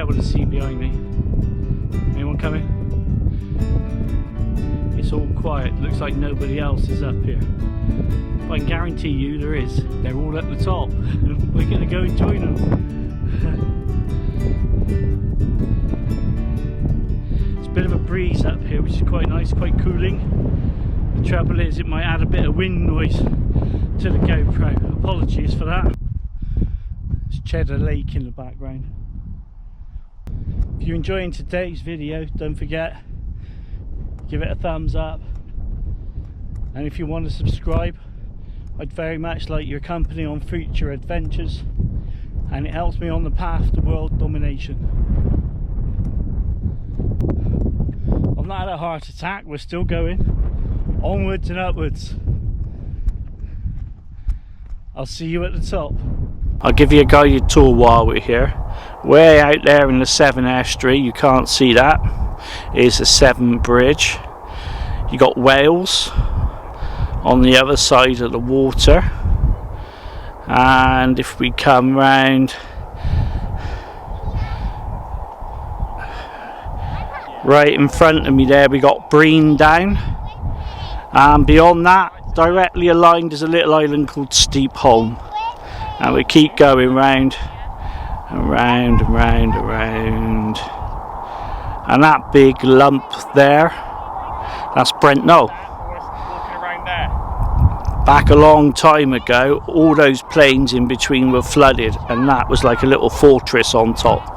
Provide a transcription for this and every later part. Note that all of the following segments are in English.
able to see behind me. Anyone coming? It's all quiet, looks like nobody else is up here. But I can guarantee you there is. They're all at the top. We're going to go and join them. It's a bit of a breeze up here, which is quite nice, quite cooling. The trouble is it might add a bit of wind noise to the GoPro. Apologies for that. There's Cheddar Lake in the background. If you're enjoying today's video, don't forget, give it a thumbs up. And if you want to subscribe, I'd very much like your company on future adventures, and it helps me on the path to world domination. I've not had a heart attack, we're still going onwards and upwards. I'll see you at the top. I'll give you a guided tour while we're here. Way out there in the Severn Estuary, you can't see that, is the Severn Bridge. You got Wales on the other side of the water, and if we come round right in front of me there, we got Breen down, and beyond that, directly aligned, is a little island called Steepholm, and we keep going round and round and round and round, and that big lump there, that's Brent. No, back a long time ago, all those plains in between were flooded, and that was like a little fortress on top.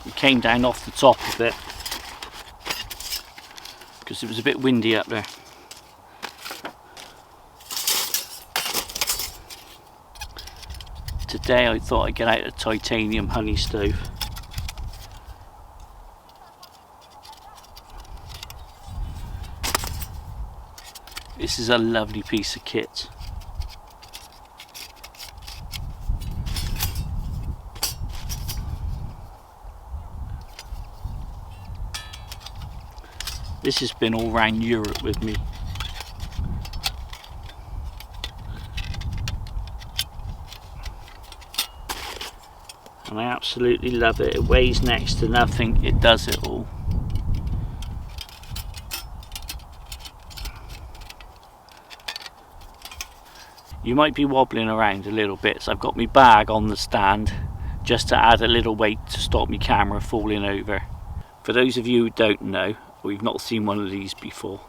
We came down off the top of it because it was a bit windy up there. Today I thought I'd get out a titanium honey stove. This is a lovely piece of kit. This has been all around Europe with me. And I absolutely love it. It weighs next to nothing, it does it all. You might be wobbling around a little bit, so I've got my bag on the stand just to add a little weight to stop my camera falling over. For those of you who don't know, or you've not seen one of these before,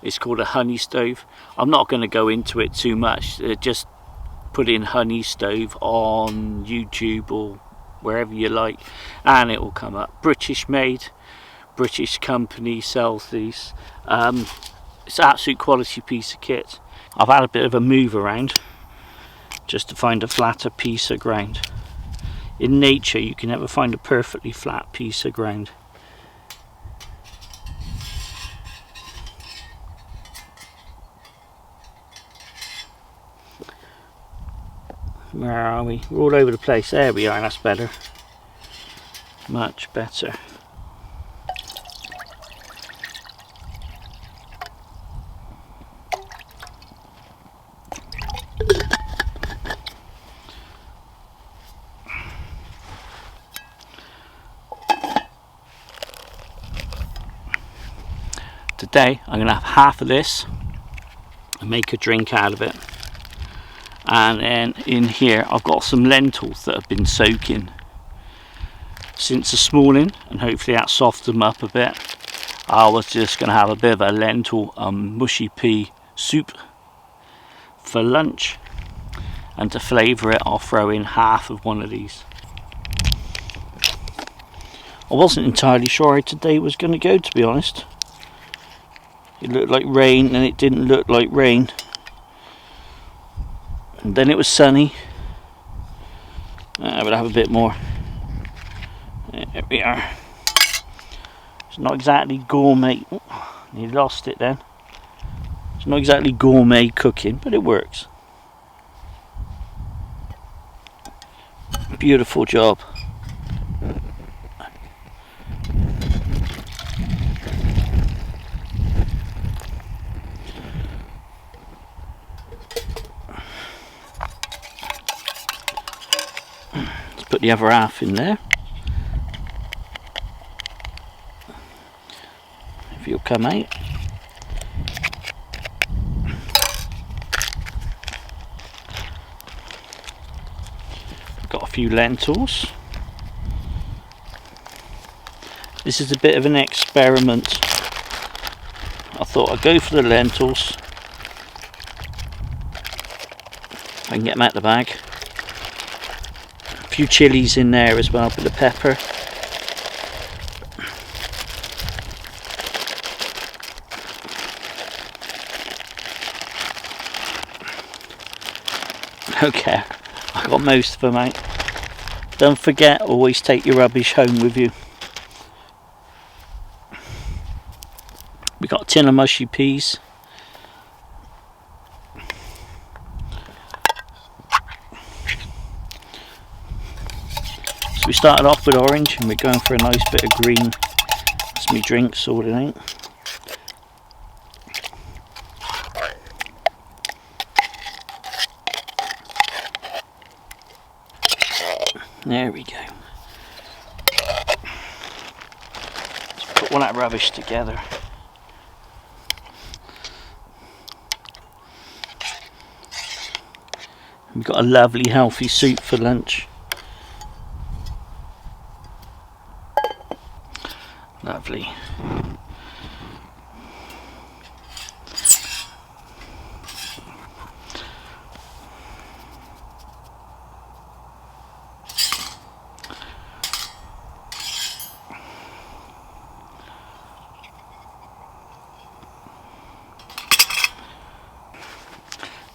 it's called a honey stove. I'm not going to go into it too much, just put in honey stove on YouTube or wherever you like and it will come up. British made, British company sells these. It's an absolute quality piece of kit. I've had a bit of a move around just to find a flatter piece of ground. In nature you can never find a perfectly flat piece of ground. Where are we? We're all over the place. There we are, that's better. Much better. Today I'm going to have half of this and make a drink out of it. And then in here I've got some lentils that have been soaking since this morning, and hopefully that softened them up a bit. I was just going to have a bit of a lentil mushy pea soup for lunch, and to flavour it I'll throw in half of one of these. I wasn't entirely sure how today was going to go, to be honest. It looked like rain and it didn't look like rain. And then it was sunny. But I have a bit more. There we are. It's not exactly gourmet. Oh, you lost it then. It's not exactly gourmet cooking, but it works. Beautiful job. the other half in there. If you'll come out. Got a few lentils. This is a bit of an experiment. I thought I'd go for the lentils. I can get them out the bag. A few chilies in there as well, a bit of pepper. Okay, I got most of them out. Don't forget, always take your rubbish home with you. We got a tin of mushy peas. So we started off with orange and we're going for a nice bit of green. That's me drink sorted out. There we go. Let's put all that rubbish together. We've got a lovely healthy soup for lunch. Lovely.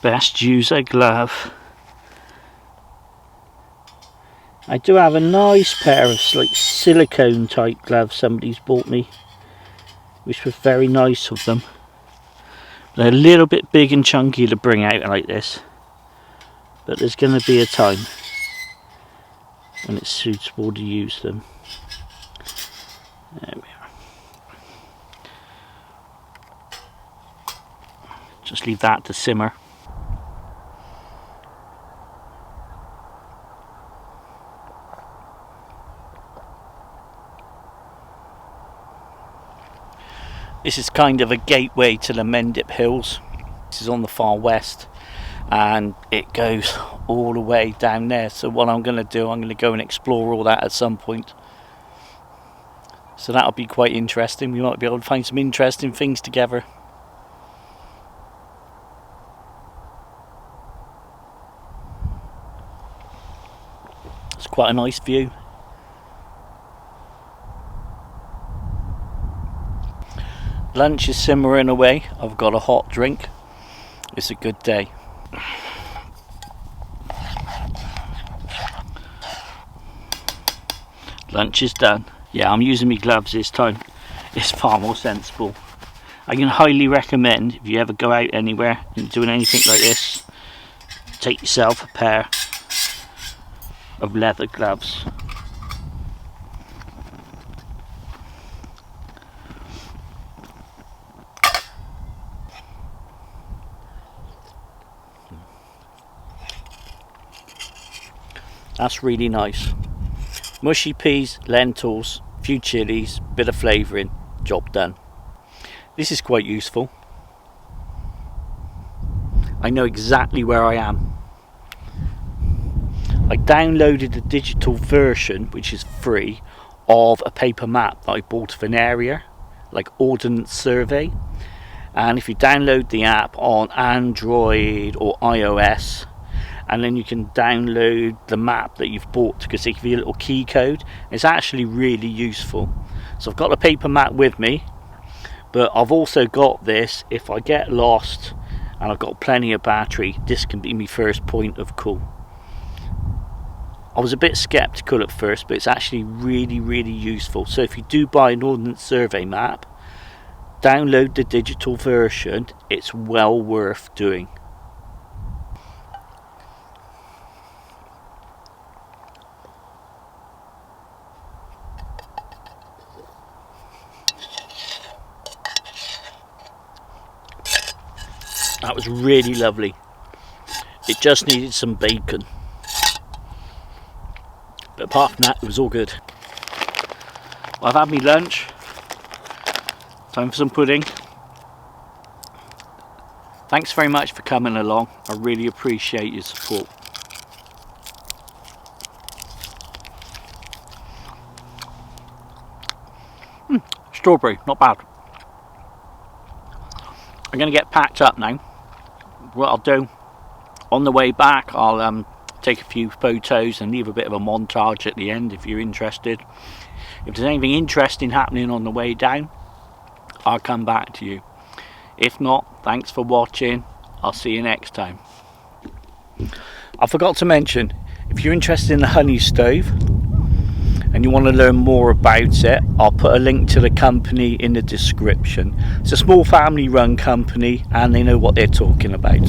Best use a glove. I do have a nice pair of like silicone type gloves somebody's bought me, which was very nice of them. They're a little bit big and chunky to bring out like this, but there's going to be a time when it's suitable to use them. There we are. Just leave that to simmer. This is kind of a gateway to the Mendip Hills. This is on the far west and it goes all the way down there. So what I'm going to do, I'm going to go and explore all that at some point. So that'll be quite interesting. We might be able to find some interesting things together. It's quite a nice view. Lunch is simmering away. I've got a hot drink. It's a good day. Lunch is done. Yeah, I'm using my gloves this time. It's far more sensible. I can highly recommend, if you ever go out anywhere and doing anything like this, take yourself a pair of leather gloves. That's really nice. Mushy peas, lentils, few chilies, bit of flavouring, job done. This is quite useful. I know exactly where I am. I downloaded the digital version, which is free, of a paper map that I bought of an area, like Ordnance Survey. And if you download the app on Android or iOS, and then you can download the map that you've bought because they give you a little key code. It's actually really useful. So I've got the paper map with me, but I've also got this. If I get lost and I've got plenty of battery, this can be my first point of call. I was a bit skeptical at first, but it's actually really, really useful. So if you do buy an Ordnance Survey map, download the digital version. It's well worth doing. That was really lovely. It just needed some bacon. But apart from that, it was all good. Well, I've had me lunch. Time for some pudding. Thanks very much for coming along. I really appreciate your support. Strawberry, not bad. I'm going to get packed up now. What I'll do, on the way back, I'll take a few photos and leave a bit of a montage at the end if you're interested. If there's anything interesting happening on the way down, I'll come back to you. If not, thanks for watching. I'll see you next time. I forgot to mention, if you're interested in the honey stove and you want to learn more about it, I'll put a link to the company in the description. It's a small family run company and they know what they're talking about.